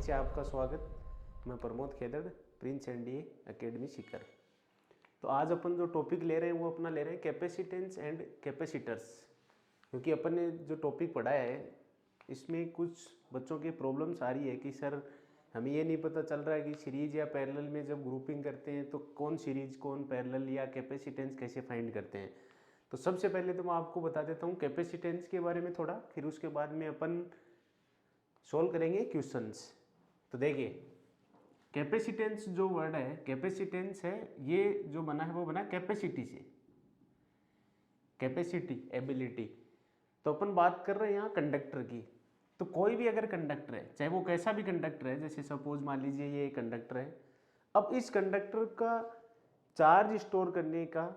से आपका स्वागत। मैं Pramod Khedar, Prince NDA academy Sikar. तो आज अपन जो टॉपिक ले रहे हैं वो अपना ले रहे हैं कैपेसिटेंस एंड कैपेसिटर्स। क्योंकि अपन ने जो टॉपिक पढ़ाया है इसमें कुछ बच्चों की प्रॉब्लम्स आ रही है कि सर हमें ये नहीं पता चल रहा है कि सीरीज या पैरेलल में जब ग्रुपिंग करते हैं तो कौन सीरीज कौन पैरेलल या कैपेसिटेंस कैसे फाइंड करते हैं। तो सबसे पहले तो मैं आपको बता देता हूँ कैपेसिटेंस के बारे में थोड़ा, फिर उसके बाद में अपन सोल्व करेंगे क्वेश्चंस। तो देखिए कैपेसिटेंस जो वर्ड है, कैपेसिटेंस है, ये जो बना है वो बना कैपेसिटी से, कैपेसिटी एबिलिटी। तो अपन बात कर रहे हैं यहाँ कंडक्टर की। तो कोई भी अगर कंडक्टर है, चाहे वो कैसा भी कंडक्टर है, जैसे सपोज मान लीजिए ये कंडक्टर है, अब इस कंडक्टर का चार्ज स्टोर करने का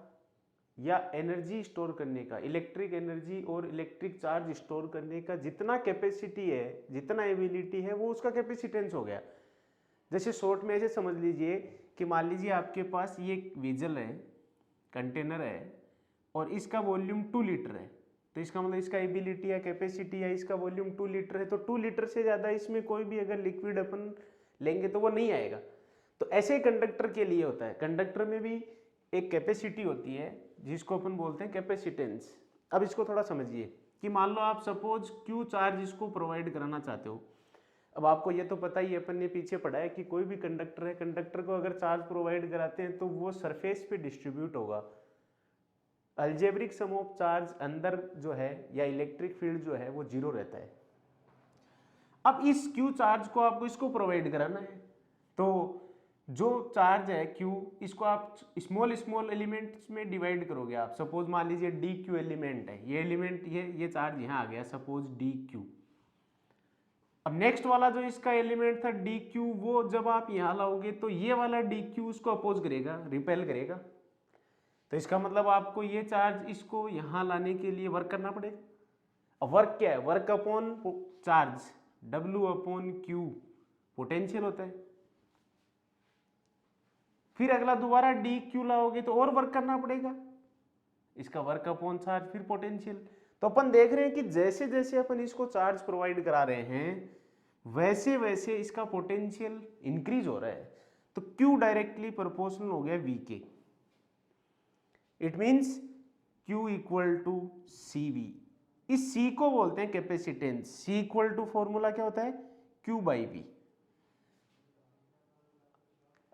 या एनर्जी स्टोर करने का, इलेक्ट्रिक एनर्जी और इलेक्ट्रिक चार्ज स्टोर करने का जितना कैपेसिटी है, जितना एबिलिटी है, वो उसका कैपेसिटेंस हो गया। जैसे शॉर्ट में ऐसे समझ लीजिए कि मान लीजिए आपके पास ये वेजल है, कंटेनर है, और इसका वॉल्यूम 2 लीटर है। तो इसका मतलब इसका एबिलिटी या कैपेसिटी या इसका वॉल्यूम 2 लीटर है, तो 2 लीटर से ज़्यादा इसमें कोई भी अगर लिक्विड अपन लेंगे तो वो नहीं आएगा। तो ऐसे ही कंडक्टर के लिए होता है, कंडक्टर में भी एक कैपेसिटी होती है जिसको अपन बोलते हैं कैपेसिटेंस। अब इसको थोड़ा समझिए कि मान लो आप सपोज क्यू चार्ज इसको प्रोवाइड कराना चाहते हो। अब आपको ये तो पता ही है, अपन ने पीछे पढ़ा है कि कोई भी कंडक्टर है, कंडक्टर को अगर चार्ज प्रोवाइड कराते हैं तो वो सरफेस पे डिस्ट्रीब्यूट होगा। अलजेब्रिक सम ऑफ चार्ज अंदर जो है या इलेक्ट्रिक फील्ड जो है वो जीरो रहता है। अब इस क्यू चार्ज को आपको इसको प्रोवाइड कराना है, तो जो चार्ज है Q, इसको आप स्मॉल स्मॉल एलिमेंट्स में डिवाइड करोगे। आप सपोज मान लीजिए डी क्यू एलिमेंट है, ये एलिमेंट ये चार्ज यहाँ आ गया सपोज डी क्यू। अब नेक्स्ट वाला जो इसका एलिमेंट था डी क्यू, वो जब आप यहाँ लाओगे तो ये वाला डी क्यू उसको अपोज करेगा, रिपेल करेगा। तो इसका मतलब आपको ये चार्ज इसको यहाँ लाने के लिए वर्क करना पड़ेगा। अब वर्क क्या है? Work upon charge, W upon Q potential होता है। फिर अगला दोबारा डी क्यू लाओगे तो और वर्क करना पड़ेगा, इसका वर्क अपॉन चार्ज, फिर पोटेंशियल। तो अपन देख रहे हैं कि जैसे जैसे अपन इसको चार्ज प्रोवाइड करा रहे हैं वैसे वैसे इसका पोटेंशियल इंक्रीज हो रहा है। तो क्यू डायरेक्टली प्रोपोर्शनल हो गया वी के। It means Q equal to C V. इस सी को बोलते हैं capacitance. C equal to formula क्या होता है? Q by V.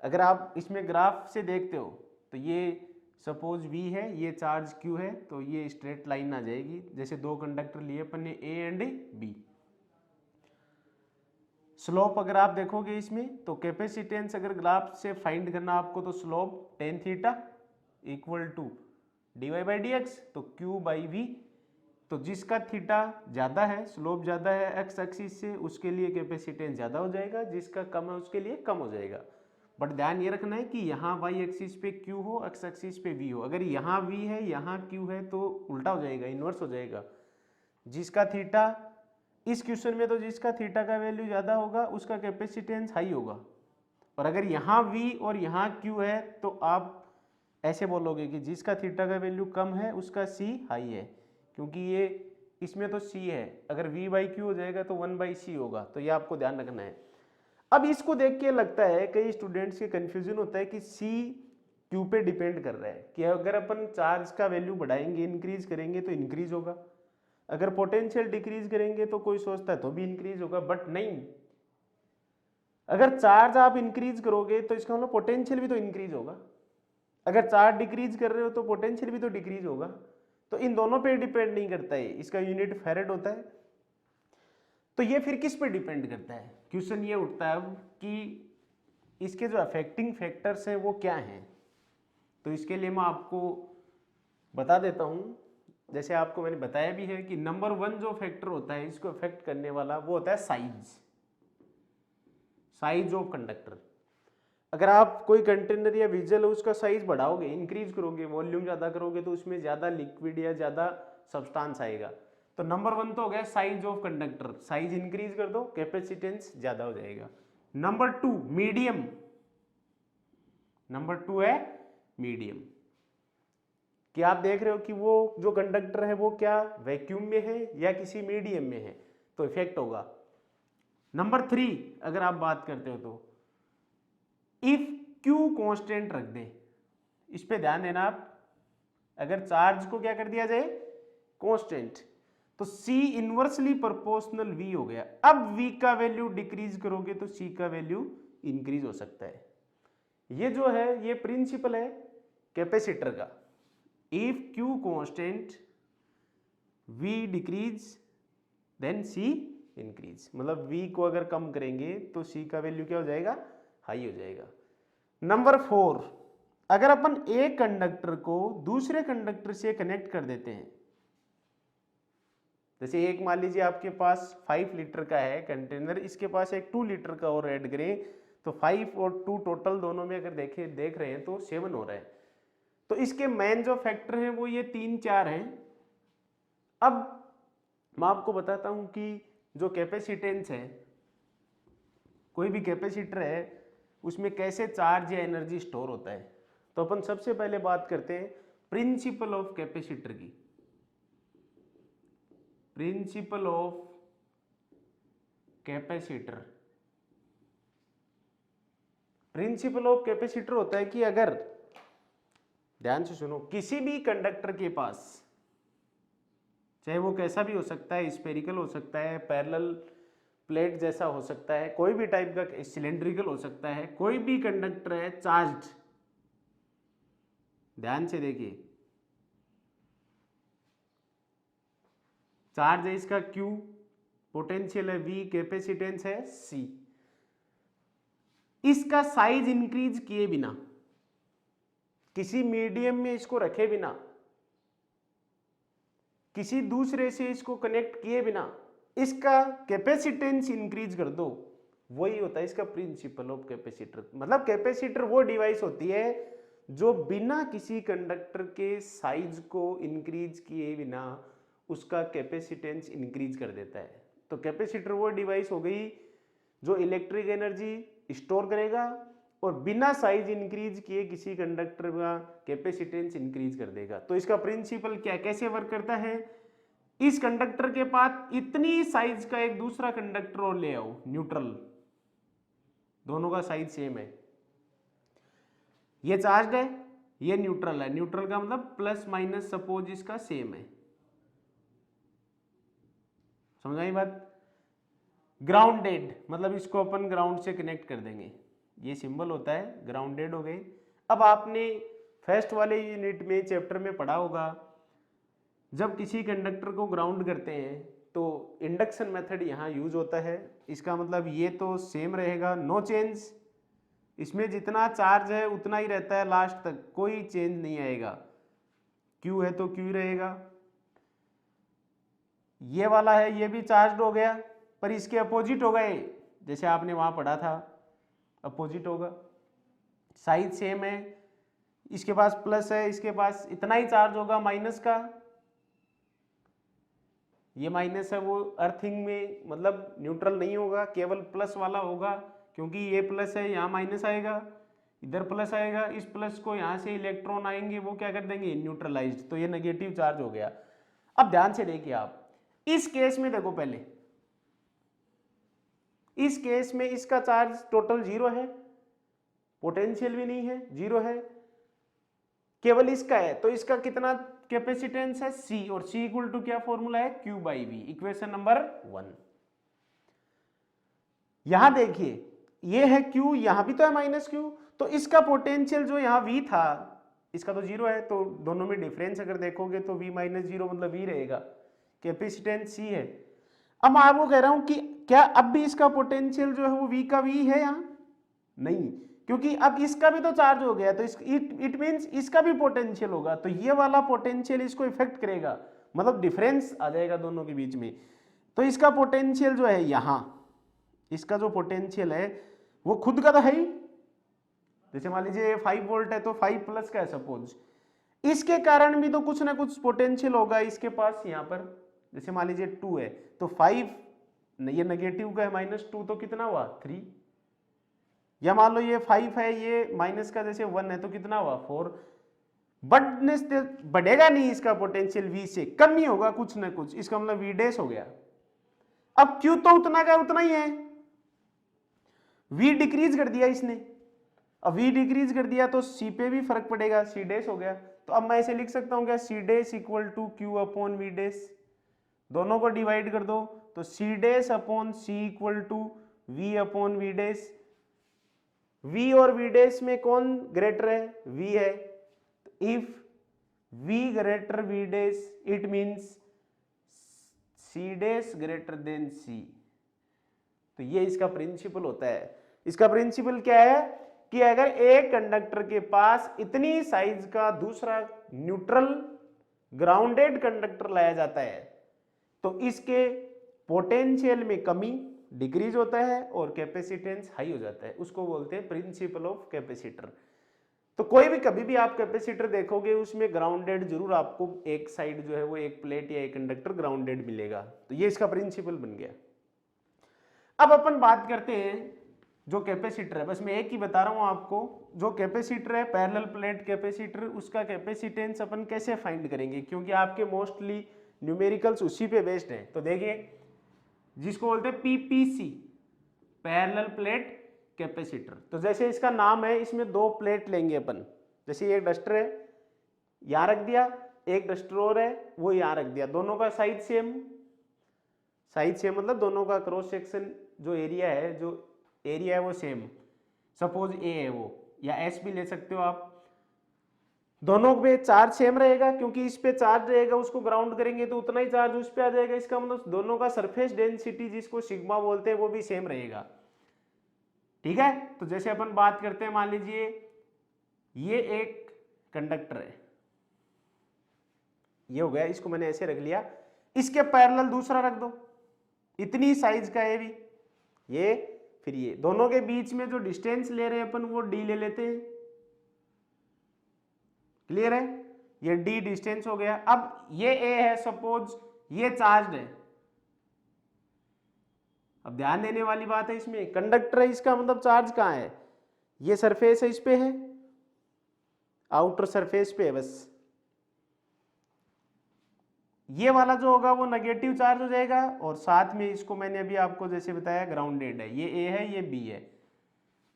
अगर आप इसमें ग्राफ से देखते हो तो ये सपोज V है, ये चार्ज Q है, तो ये स्ट्रेट लाइन आ जाएगी। जैसे दो कंडक्टर लिए अपन ने A एंड B। स्लोप अगर आप देखोगे इसमें तो कैपेसिटेंस अगर ग्राफ से फाइंड करना आपको, तो slope tan theta equal to dy by dx, तो Q बाई V। तो जिसका थीटा ज़्यादा है, स्लोप ज़्यादा है एक्स एक्सिस से, उसके लिए कैपेसिटेंस ज़्यादा हो जाएगा, जिसका कम है उसके लिए कम हो जाएगा। बट ध्यान ये रखना है कि यहाँ y एक्सिस पे Q हो, x एक्सिस पे V हो। अगर यहाँ V है यहाँ Q है तो उल्टा हो जाएगा, इन्वर्स हो जाएगा। जिसका थीटा इस क्वेश्चन में, तो जिसका थीटा का वैल्यू ज़्यादा होगा उसका कैपेसिटेंस हाई होगा। और अगर यहाँ V और यहाँ Q है तो आप ऐसे बोलोगे कि जिसका थीटा का वैल्यू कम है उसका C हाई है, क्योंकि ये इसमें तो C है। अगर V बाई Q हो जाएगा तो 1 बाई C होगा। तो ये आपको ध्यान रखना है। अब इसको देख के लगता है, कई स्टूडेंट्स के कंफ्यूजन होता है कि C Q पे डिपेंड कर रहा है, कि अगर अपन चार्ज का वैल्यू बढ़ाएंगे, इंक्रीज करेंगे तो इंक्रीज होगा, अगर पोटेंशियल डिक्रीज करेंगे तो कोई सोचता है तो भी इंक्रीज होगा। बट नहीं, अगर चार्ज आप इंक्रीज करोगे तो इसका मतलब पोटेंशियल भी तो इंक्रीज होगा, अगर चार्ज डिक्रीज कर रहे हो तो पोटेंशियल भी तो डिक्रीज होगा। तो इन दोनों पे डिपेंड नहीं करता है, इसका यूनिट फैरेड होता है। तो ये फिर किस पे डिपेंड करता है? क्वेश्चन ये उठता है अब कि इसके जो अफेक्टिंग फैक्टर्स हैं वो क्या हैं। तो इसके लिए मैं आपको बता देता हूँ। जैसे आपको मैंने बताया भी है कि नंबर 1 जो फैक्टर होता है इसको अफेक्ट करने वाला, वो होता है साइज, साइज ऑफ कंडक्टर। अगर आप कोई कंटेनर या व्हीसल है उसका साइज बढ़ाओगे, इंक्रीज करोगे, वॉल्यूम ज़्यादा करोगे, तो उसमें ज़्यादा लिक्विड या ज़्यादा सब्सटेंस आएगा। तो नंबर 1 तो हो गया size of conductor. Size increase कर दो, कैपेसिटेंस ज़्यादा हो जाएगा। Number 2 medium. नंबर 2 है मीडियम, कि आप देख रहे हो कि वो जो कंडक्टर है वो क्या वैक्यूम में है या किसी मीडियम में है, तो इफेक्ट होगा। नंबर 3 अगर आप बात करते हो तो इफ क्यू कांस्टेंट रख दे, इस पे ध्यान देना आप। अगर चार्ज को क्या कर दिया जाए कांस्टेंट, तो C इनवर्सली प्रोपोर्शनल V हो गया। अब V का वैल्यू डिक्रीज करोगे तो C का वैल्यू इंक्रीज हो सकता है। ये जो है ये प्रिंसिपल है कैपेसिटर का। If Q constant V decrease then C increase, मतलब V को अगर कम करेंगे तो C का वैल्यू क्या हो जाएगा, हाई हो जाएगा। नंबर 4, अगर अपन एक कंडक्टर को दूसरे कंडक्टर से कनेक्ट कर देते हैं, जैसे एक मान लीजिए आपके पास 5 लीटर का है कंटेनर, इसके पास एक 2 लीटर का और ऐड करें तो 5 और 2 टोटल दोनों में अगर देख रहे हैं तो 7 हो रहा है। तो इसके मेन जो फैक्टर हैं वो ये 3 4 हैं। अब मैं आपको बताता हूं कि जो कैपेसिटेंस है, कोई भी कैपेसिटर है उसमें कैसे चार्ज या एनर्जी स्टोर होता है। तो अपन सबसे पहले बात करते हैं प्रिंसिपल ऑफ कैपेसिटर की। Principle of capacitor, principle of capacitor होता है कि अगर, ध्यान से सुनो, किसी भी कंडक्टर के पास, चाहे वो कैसा भी हो सकता है, स्फेरिकल हो सकता है, पैरेलल प्लेट जैसा हो सकता है, कोई भी टाइप का, सिलेंड्रिकल हो सकता है, कोई भी कंडक्टर है चार्ज्ड, ध्यान से देखिए, चार्ज है इसका Q, पोटेंशियल है V, कैपेसिटेंस है C। इसका साइज इंक्रीज किए बिना, किसी मीडियम में इसको रखे बिना, किसी दूसरे से इसको कनेक्ट किए बिना इसका कैपेसिटेंस इंक्रीज कर दो, वही होता है इसका प्रिंसिपल ऑफ कैपेसिटर। मतलब कैपेसिटर वो डिवाइस होती है जो बिना किसी कंडक्टर के साइज को इंक्रीज किए बिना उसका कैपेसिटेंस इंक्रीज कर देता है। तो कैपेसिटर वो डिवाइस हो गई जो इलेक्ट्रिक एनर्जी स्टोर करेगा और बिना साइज इंक्रीज किए किसी कंडक्टर का कैपेसिटेंस इंक्रीज कर देगा। तो इसका प्रिंसिपल क्या, कैसे वर्क करता है, इस कंडक्टर के पास इतनी साइज का एक दूसरा कंडक्टर और ले आओ, न्यूट्रल, दोनों का साइज सेम है, ये चार्ज है, ये न्यूट्रल है, न्यूट्रल का मतलब प्लस माइनस सपोज इसका सेम है, समझ आई बात। ग्राउंडेड मतलब इसको अपन ग्राउंड से कनेक्ट कर देंगे, ये सिंबल होता है, ग्राउंडेड हो गए। अब आपने फर्स्ट वाले यूनिट में चैप्टर में पढ़ा होगा, जब किसी कंडक्टर को ग्राउंड करते हैं तो इंडक्शन मेथड यहाँ यूज होता है। इसका मतलब ये तो सेम रहेगा, नो चेंज, इसमें जितना चार्ज है उतना ही रहता है लास्ट तक, कोई चेंज नहीं आएगा। क्यू है तो क्यू रहेगा, ये वाला है ये भी चार्ज हो गया पर इसके अपोजिट हो गए, जैसे आपने वहां पढ़ा था अपोजिट होगा, साइज सेम है, इसके पास प्लस है, इसके पास इतना ही चार्ज होगा माइनस का, ये माइनस है वो अर्थिंग में मतलब न्यूट्रल नहीं होगा, केवल प्लस वाला होगा, क्योंकि ये प्लस है यहाँ माइनस आएगा, इधर प्लस आएगा, इस प्लस को यहाँ से इलेक्ट्रॉन आएंगे वो क्या कर देंगे न्यूट्रलाइज्ड, तो ये नेगेटिव चार्ज हो गया। अब ध्यान से देखिए आप, इस केस में देखो पहले, इस केस में इसका चार्ज टोटल 0 है, पोटेंशियल भी नहीं है, 0 है, केवल इसका है, तो इसका कितना कैपेसिटेंस है C, और C इक्वल टू क्या फॉर्मूला है Q by V, equation number 1। यहां देखिए ये है Q, यहां भी तो है माइनस Q, तो इसका पोटेंशियल जो यहां V था इसका तो 0 है, तो दोनों में डिफरेंस अगर देखोगे तो V माइनस 0 मतलब V रहेगा, कैपेसिटेंस C है। अब मैं आपको कह रहा हूं कि क्या अब भी इसका पोटेंशियल जो है वो V का V है यहां, नहीं, क्योंकि अब इसका भी तो चार्ज हो गया, तो इट मींस इसका भी पोटेंशियल होगा, तो ये वाला पोटेंशियल इसको इफेक्ट करेगा, मतलब डिफरेंस आ जाएगा दोनों के बीच में। तो इसका पोटेंशियल जो है यहां, इसका जो पोटेंशियल है वो खुद का तो है ही, जैसे मान लीजिए 5 वोल्ट है तो 5 प्लस का है सपोज, इसके कारण भी तो कुछ ना कुछ पोटेंशियल होगा इसके पास यहाँ पर, जैसे मान लीजिए 2 है तो 5, ये नेगेटिव का है -2 तो कितना हुआ 3, या मान लो ये 5 है ये माइनस का जैसे 1 है तो कितना हुआ 4, बढ़ेगा नहीं इसका पोटेंशियल V से, कम ही होगा कुछ ना कुछ, इसका मतलब V डैश हो गया। अब Q तो उतना का उतना ही है, V डिक्रीज कर दिया इसने, अब V डिक्रीज कर दिया तो C पे भी फर्क पड़ेगा, C डैश हो गया। तो अब मैं इसे लिख सकता हूँ क्या, C dash equal to Q upon V dash, दोनों को डिवाइड कर दो तो C dash upon C equal to V upon V dash. V और V डैश में कौन ग्रेटर है, V है। If V greater V dash it means C dash greater than C। तो ये इसका प्रिंसिपल होता है। इसका प्रिंसिपल क्या है कि अगर एक कंडक्टर के पास इतनी साइज का दूसरा न्यूट्रल ग्राउंडेड कंडक्टर लाया जाता है तो इसके पोटेंशियल में कमी डिक्रीज होता है और कैपेसिटेंस हाई हो जाता है, उसको बोलते हैं प्रिंसिपल ऑफ कैपेसिटर। तो कोई भी कभी भी आप कैपेसिटर देखोगे उसमें ग्राउंडेड जरूर आपको एक साइड जो है वो एक प्लेट या एक कंडक्टर ग्राउंडेड मिलेगा। तो ये इसका प्रिंसिपल बन गया। अब अपन बात करते हैं जो कैपेसिटर है, बस मैं एक ही बता रहा हूं आपको, जो कैपेसिटर है पैरेलल प्लेट कैपेसिटर, उसका कैपेसिटेंस अपन कैसे फाइंड करेंगे, क्योंकि आपके मोस्टली न्यूमेरिकल्स उसी पे बेस्ड हैं। तो देखिए जिसको बोलते हैं पीपीसी, पैरेलल प्लेट कैपेसिटर। तो जैसे इसका नाम है, इसमें दो प्लेट लेंगे अपन, जैसे एक डस्टर है यहाँ रख दिया, एक डस्टर और है वो यहाँ रख दिया, दोनों का साइज सेम, साइज सेम मतलब दोनों का क्रॉस सेक्शन जो एरिया है वो सेम, सपोज ए है वो, या एस भी ले सकते हो आप। दोनों पे चार्ज सेम रहेगा, क्योंकि इस पे चार्ज रहेगा, उसको ग्राउंड करेंगे तो उतना ही चार्ज उस पे आ जाएगा। इसका मतलब दोनों का सरफेस डेंसिटी जिसको सिग्मा बोलते हैं वो भी सेम रहेगा। ठीक है, तो जैसे अपन बात करते हैं, मान लीजिए ये एक कंडक्टर है, ये हो गया, इसको मैंने ऐसे रख लिया, इसके पैरेलल दूसरा रख दो, इतनी साइज का है भी ये, फिर ये दोनों के बीच में जो डिस्टेंस ले रहे हैं अपन वो d ले लेते हैं। क्लियर है, ये d डिस्टेंस हो गया। अब ये a है, सपोज ये चार्ज है। अब ध्यान देने वाली बात है, इसमें कंडक्टर है, इसका मतलब चार्ज कहाँ है, ये सरफेस है, इस पे है, आउटर सरफेस पे है बस। ये वाला जो होगा वो नेगेटिव चार्ज हो जाएगा, और साथ में इसको मैंने अभी आपको जैसे बताया ग्राउंडेड है, ये ए है ये बी है।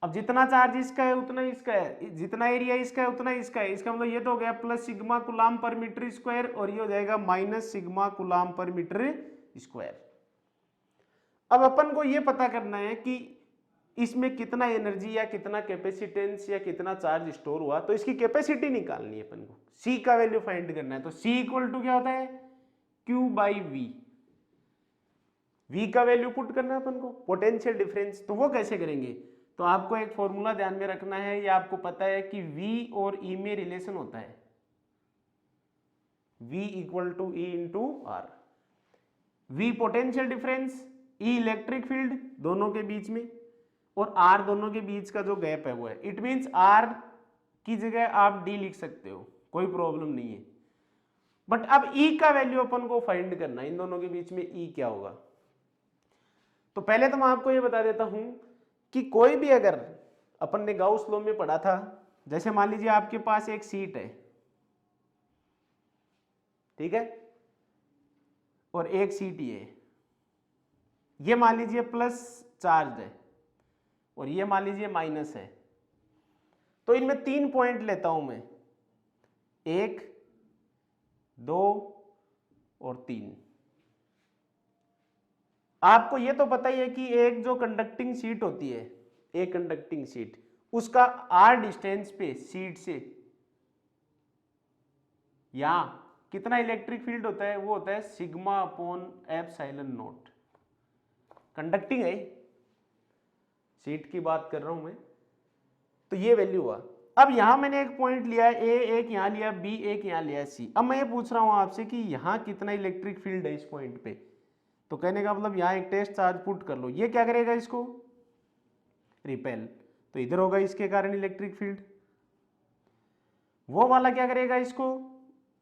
अब जितना चार्ज इसका है उतना इसका है, जितना एरिया इसका है उतना इसका है, इसका मतलब ये तो हो गया प्लस सिग्मा कूलाम पर मीटर स्क्वायर, और ये हो जाएगा माइनस सिग्मा कूलाम पर मीटर स्क्वायर। अब अपन को ये पता करना है कि इसमें कितना एनर्जी या कितना कैपेसिटेंस या कितना चार्ज स्टोर हुआ, तो इसकी कैपेसिटी निकालनी है अपन को, C का वैल्यू फाइंड करना है। तो C इक्वल टू क्या होता है, Q बाई V, V का वैल्यू पुट करना है अपन को, पोटेंशियल डिफरेंस। तो वो कैसे करेंगे, तो आपको एक फॉर्मूला ध्यान में रखना है, ये आपको पता है कि V और E में रिलेशन होता है, V equal to E into R। V potential difference, E electric field दोनों के बीच में, और R दोनों के बीच का जो गैप है वो है। इट मीन्स R की जगह आप D लिख सकते हो, कोई प्रॉब्लम नहीं है। बट अब E का वैल्यू अपन को फाइंड करना है, इन दोनों के बीच में E क्या होगा। तो पहले तो मैं आपको ये बता देता हूं कि कोई भी, अगर अपन ने गाउस लॉ में पढ़ा था, जैसे मान लीजिए आपके पास एक सीट है, ठीक है, और एक सीट ये मान लीजिए प्लस चार्ज है और ये मान लीजिए माइनस है। तो इनमें 3 पॉइंट लेता हूं मैं, 1, 2 और 3। आपको ये तो पता ही है कि एक जो कंडक्टिंग शीट होती है, एक कंडक्टिंग शीट, उसका r डिस्टेंस पे शीट से यहां कितना इलेक्ट्रिक फील्ड होता है, वो होता है sigma upon epsilon not. Conducting है, शीट की बात कर रहा हूं मैं, तो ये वैल्यू हुआ। अब यहां मैंने एक पॉइंट लिया है A, एक यहां लिया B, एक यहां लिया C। अब मैं ये पूछ रहा हूं आपसे कि यहां कितना इलेक्ट्रिक फील्ड है इस पॉइंट पे, तो कहने का मतलब यहां एक टेस्ट चार्ज पुट कर लो, ये क्या करेगा, इसको रिपेल, तो इधर होगा इसके कारण इलेक्ट्रिक फील्ड। वो वाला क्या करेगा, इसको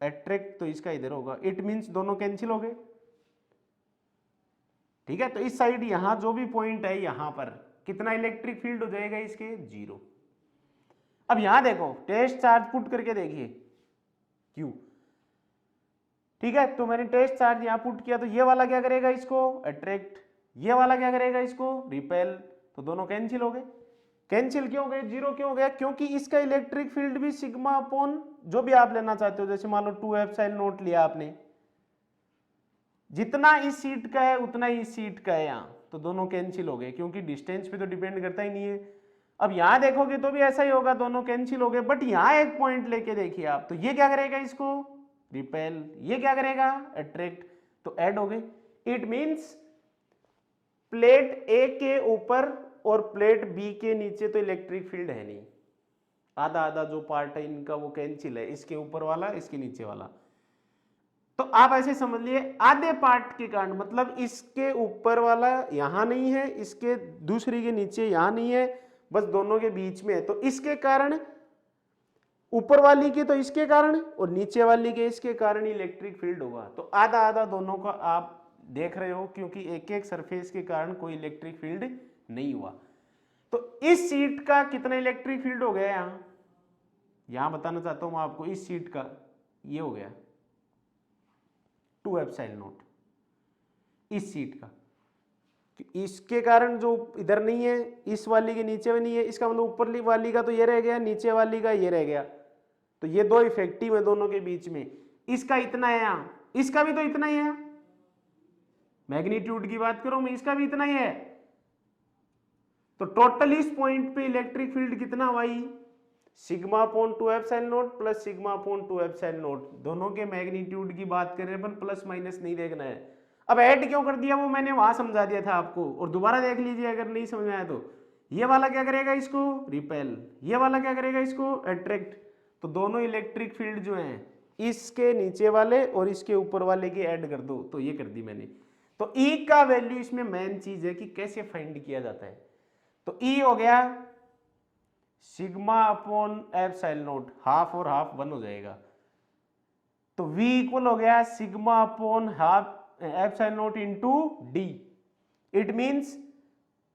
अट्रैक्ट, तो इसका इधर होगा। इट मीन्स दोनों कैंसिल हो गए, ठीक है। तो इस साइड यहां जो भी पॉइंट है यहां पर कितना इलेक्ट्रिक फील्ड हो जाएगा, इसके 0। अब यहां देखो, टेस्ट चार्ज पुट करके देखिए Q, ठीक है। तो मैंने टेस्ट चार्ज यहां पुट किया, तो ये वाला क्या करेगा, इसको अट्रैक्ट, ये वाला क्या करेगा, इसको रिपेल। तो दोनों कैंसिल हो गए। कैंसिल क्यों हो गए, जीरो क्यों हो गया, क्योंकि इसका इलेक्ट्रिक फील्ड भी सिग्मा अपॉन जो भी आप लेना चाहते हो, जैसे मान लो 2 एप्सिलॉन नॉट लिया आपने, जितना इस सीट का है उतना ही इस सीट का है यहाँ, तो दोनों कैंसिल हो गए क्योंकि डिस्टेंस पे तो डिपेंड करता ही नहीं है। अब यहां देखोगे तो भी ऐसा ही होगा, दोनों कैंसिल हो गए, बट यहां एक पॉइंट लेके देखिए आप, तो ये क्या करेगा, इसको रिपेल, ये क्या करेगा, अट्रैक्ट, तो ऐड हो गए। इट मींस प्लेट ए के ऊपर और प्लेट बी के नीचे तो इलेक्ट्रिक फील्ड है नहीं, आधा आधा जो पार्ट है इनका वो कैंसिल है, इसके ऊपर वाला इसके नीचे वाला। तो आप ऐसे समझ लिए आधे पार्ट के कारण, मतलब इसके ऊपर वाला यहां नहीं है, इसके दूसरी के नीचे यहां नहीं है, बस दोनों के बीच में है, तो इसके कारण ऊपर वाली के तो इसके कारण और नीचे वाली के इसके कारण इलेक्ट्रिक फील्ड होगा। तो आधा आधा दोनों का आप देख रहे हो, क्योंकि एक एक सरफेस के कारण कोई इलेक्ट्रिक फील्ड नहीं हुआ। तो इस सीट का कितना इलेक्ट्रिक फील्ड हो गया, यहां बताना चाहता हूं मैं आपको, इस सीट का ये हो गया 2 एप्सिलॉन नॉट, इस सीट का, इसके कारण जो इधर नहीं है, इस वाली के नीचे में नहीं है, इसका मतलब ऊपर वाली का तो ये रह गया, नीचे वाली का ये रह गया, तो ये दो इफेक्टिव है दोनों के बीच में। इसका इतना है यहां, इसका भी तो इतना ही है, मैग्नीट्यूड की बात करो मैं, इसका भी इतना ही है, तो टोटल इस पॉइंट पे इलेक्ट्रिक फील्ड कितना हुआ, sigma upon 2 epsilon not plus sigma upon 2 epsilon not, दोनों के मैग्नीट्यूड की बात कर रहे हैं, पर प्लस माइनस नहीं देखना है। अब ऐड क्यों कर दिया वो मैंने वहां समझा दिया था आपको, और दोबारा देख लीजिए अगर नहीं समझ में आया तो। ये वाला क्या करेगा, इसको रिपेल, ये वाला क्या करेगा, इसको अट्रैक्ट, तो दोनों इलेक्ट्रिक फील्ड जो हैं इसके नीचे वाले और इसके ऊपर वाले की ऐड कर दो, तो ये कर दी मैंने। तो ई का वैल्यू इसमें मेन चीज है कि कैसे फाइंड किया जाता है। तो ई हो गया sigma upon epsilon naught, half और हाफ 1 हो जाएगा, तो V इक्वल हो गया sigma upon half epsilon naught into D. It means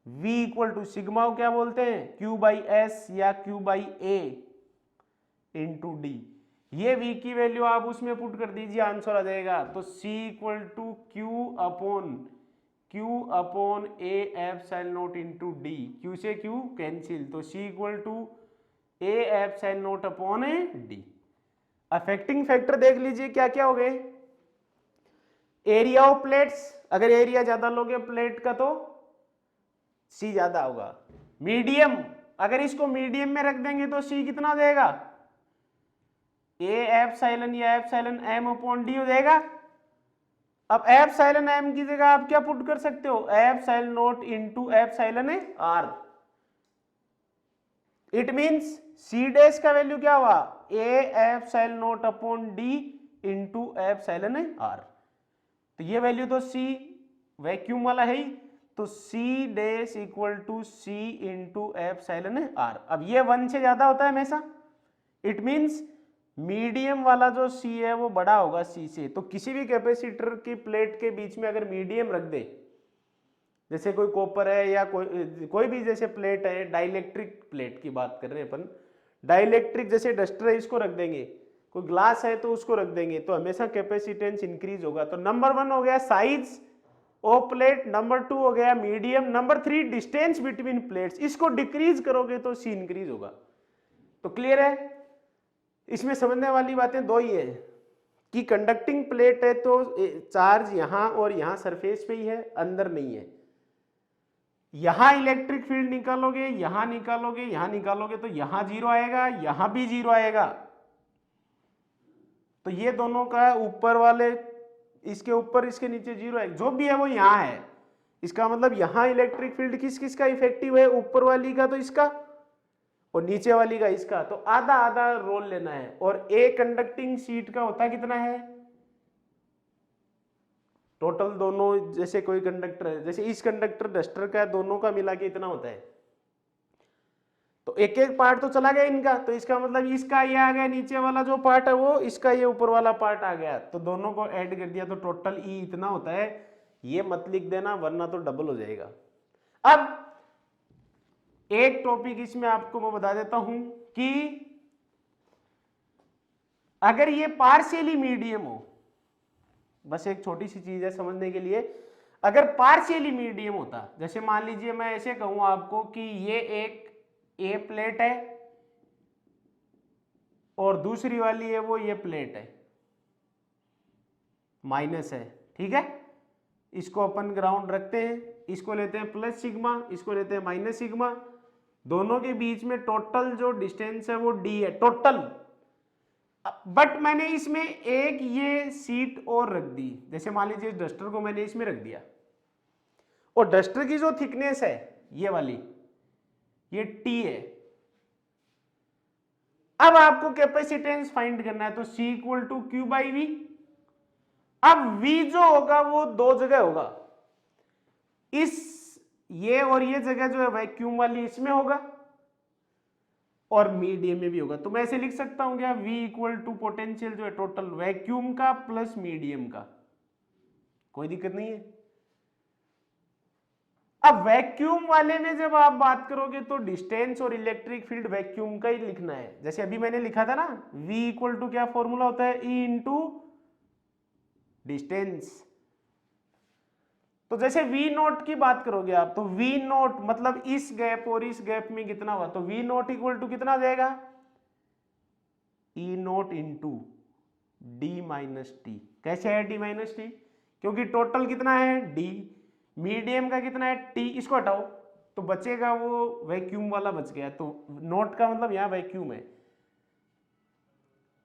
V equal to sigma को क्या बोलते हैं, Q बाई एस या Q by A into D. ये V की वैल्यू आप उसमें पुट कर दीजिए, आंसर आ जाएगा। तो C equal to Q upon A epsilon naught into D, Q से Q कैंसिल, तो C equal to A epsilon naught upon A D. Affecting factor देख लीजिए क्या क्या हो गए, एरिया ऑफ प्लेट्स, अगर एरिया ज्यादा लोगे प्लेट का तो C ज्यादा होगा। मीडियम, अगर इसको मीडियम में रख देंगे तो C कितना हो जाएगा, ए एप्सिलॉन या एप्सिलॉन एम अपॉन डी हो जाएगा। अब एप्सिलॉन एम की जगह आप क्या पुट कर सकते हो, epsilon naught into epsilon R. It means C dash का वैल्यू क्या हुआ, A epsilon naught upon D into epsilon R. तो ये वैल्यू तो सी वैक्यूम वाला है ही, तो C dash equal to C into epsilon R. अब ये 1 से ज्यादा होता है हमेशा, इट मींस मीडियम वाला जो C है वो बड़ा होगा C से। तो किसी भी कैपेसिटर की प्लेट के बीच में अगर मीडियम रख दे, जैसे कोई कॉपर है या कोई भी जैसे प्लेट है, डाइलेक्ट्रिक प्लेट की बात कर रहे हैं अपन, डाइलेक्ट्रिक जैसे डस्टर है इसको रख देंगे, कोई ग्लास है तो उसको रख देंगे, तो हमेशा कैपेसिटेंस इंक्रीज होगा। तो नंबर 1 हो गया साइज ऑफ प्लेट, नंबर 2 हो गया medium, number 3 distance between plates, इसको डिक्रीज करोगे तो C इंक्रीज होगा। तो क्लियर है, इसमें समझने वाली बातें दो ही है कि कंडक्टिंग प्लेट है तो चार्ज यहां और यहां सरफेस पे ही है, अंदर नहीं है। यहां इलेक्ट्रिक फील्ड निकालोगे, यहां निकालोगे, यहां निकालोगे, तो यहां 0 आएगा, यहां भी 0 आएगा। तो ये दोनों का ऊपर वाले इसके ऊपर इसके नीचे 0 है, जो भी है वो यहां है। इसका मतलब यहां इलेक्ट्रिक फील्ड किस किस का इफेक्टिव है, ऊपर वाली का तो इसका, और नीचे वाली का इसका, तो आधा आधा रोल लेना है। और ए कंडक्टिंग शीट का होता कितना है टोटल, दोनों जैसे कोई कंडक्टर है, जैसे इस कंडक्टर डस्टर का, दोनों का मिला के इतना होता है। तो एक एक पार्ट तो चला गया इनका, तो इसका मतलब इसका ये आ गया, नीचे वाला जो पार्ट है वो, इसका ये ऊपर वाला पार्ट आ गया, तो दोनों को ऐड कर दिया तो टोटल ई इतना होता है। ये मत लिख देना वरना तो डबल हो जाएगा। अब एक टॉपिक इसमें आपको मैं बता देता हूं कि अगर ये पार्शियली मीडियम हो, बस एक छोटी सी चीज है समझने के लिए, अगर पार्शियली मीडियम होता, जैसे मान लीजिए मैं ऐसे कहूं आपको कि ये एक ए प्लेट है और दूसरी वाली है वो ये प्लेट है, माइनस है, ठीक है, इसको अपन ग्राउंड रखते हैं, इसको लेते हैं प्लस सिग्मा, इसको लेते हैं माइनस सिग्मा, दोनों के बीच में टोटल जो डिस्टेंस है वो डी है टोटल। बट मैंने इसमें एक ये सीट और रख दी, जैसे मान लीजिए डस्टर को मैंने इसमें रख दिया और डस्टर की जो थिकनेस है ये वाली, ये टी है। अब आपको कैपेसिटेंस फाइंड करना है, तो C equal to Q by V. अब V जो होगा वो दो जगह होगा, इस ये और ये जगह जो है वैक्यूम वाली इसमें होगा और मीडियम में भी होगा। तो मैं ऐसे लिख सकता हूं क्या, V इक्वल टू पोटेंशियल जो है टोटल वैक्यूम का प्लस मीडियम का, कोई दिक्कत नहीं है। अब वैक्यूम वाले में जब आप बात करोगे तो डिस्टेंस और इलेक्ट्रिक फील्ड वैक्यूम का ही लिखना है, जैसे अभी मैंने लिखा था ना, V इक्वल टू क्या फॉर्मूला होता है, E इंटू डिस्टेंस। तो जैसे V नोट की बात करोगे आप, तो V नोट मतलब इस गैप और इस गैप में कितना हुआ, तो V नोट इक्वल टू कितना आ जाएगा, E note into D minus T. कैसे है डी माइनस टी, क्योंकि टोटल कितना है D, मीडियम का कितना है T, इसको हटाओ तो बचेगा वो वैक्यूम वाला बच गया, तो नोट का मतलब यहां वैक्यूम है।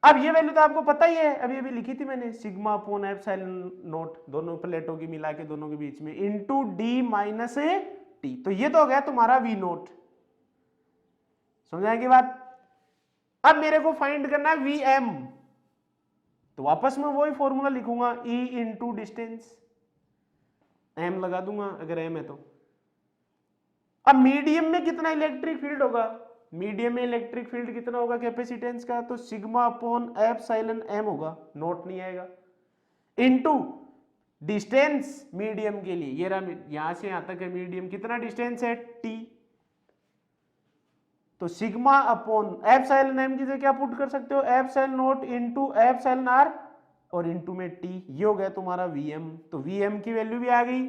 अब ये वैल्यू तो आपको पता ही है, अभी अभी लिखी थी मैंने, सिग्मा अपॉन एप्सिलॉन नोट, दोनों प्लेटों की मिला के दोनों के बीच में, इंटू डी माइनस टी। तो ये तो हो गया तुम्हारा वी नोट, समझाएंगे बात। अब मेरे को फाइंड करना है वी एम, तो वापस में वही फॉर्मूला लिखूंगा, ई इंटू डिस्टेंस, एम लगा दूंगा अगर एम है तो। अब मीडियम में कितना इलेक्ट्रिक फील्ड होगा, मीडियम में इलेक्ट्रिक फील्ड कितना होगा कैपेसिटेंस का, तो सिग्मा अपॉन एप्सिलॉन एम होगा, नोट नहीं आएगा, इनटू डिस्टेंस मीडियम के लिए, ये रहा यहां से यहां तक है मीडियम, कितना डिस्टेंस है टी, तो सिग्मा अपॉन एप्सिलॉन एम की जगह क्या पुट कर सकते हो, epsilon naught into epsilon R और इनटू में टी, ये हो गया तुम्हारा वीएम। तो वीएम की वैल्यू भी आ गई,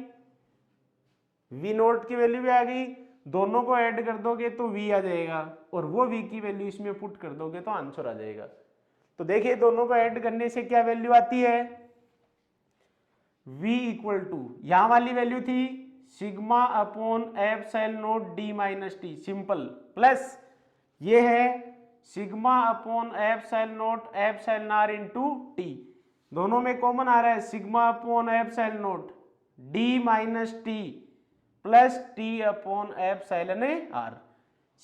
वी नोट की वैल्यू भी आ गई, दोनों को ऐड कर दोगे तो V आ जाएगा और वो V की वैल्यू इसमें पुट कर दोगे तो आंसर आ जाएगा। तो देखिए दोनों को ऐड करने से क्या वैल्यू आती है, V इक्वल टू यहां वाली वैल्यू थी sigma upon epsilon naught D minus T simple, plus ये है sigma upon epsilon naught epsilon R into T, दोनों में कॉमन आ रहा है sigma upon epsilon naught D minus T plus T upon epsilon R.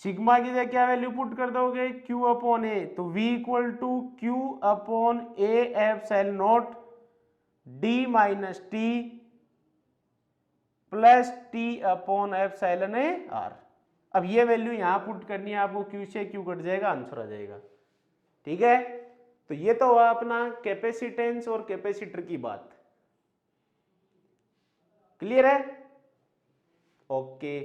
Sigma की जगह क्या वैल्यू पुट कर दोगे, क्यू अपॉन ए, तो V equal to Q upon A epsilon naught D minus T plus T upon epsilon R. अब ये value यहां put करनी है आपको, क्यू से क्यू कट जाएगा, आंसर आ जाएगा, ठीक है। तो ये तो हुआ अपना कैपेसिटेंस और कैपेसिटर की बात, क्लियर है, ओके।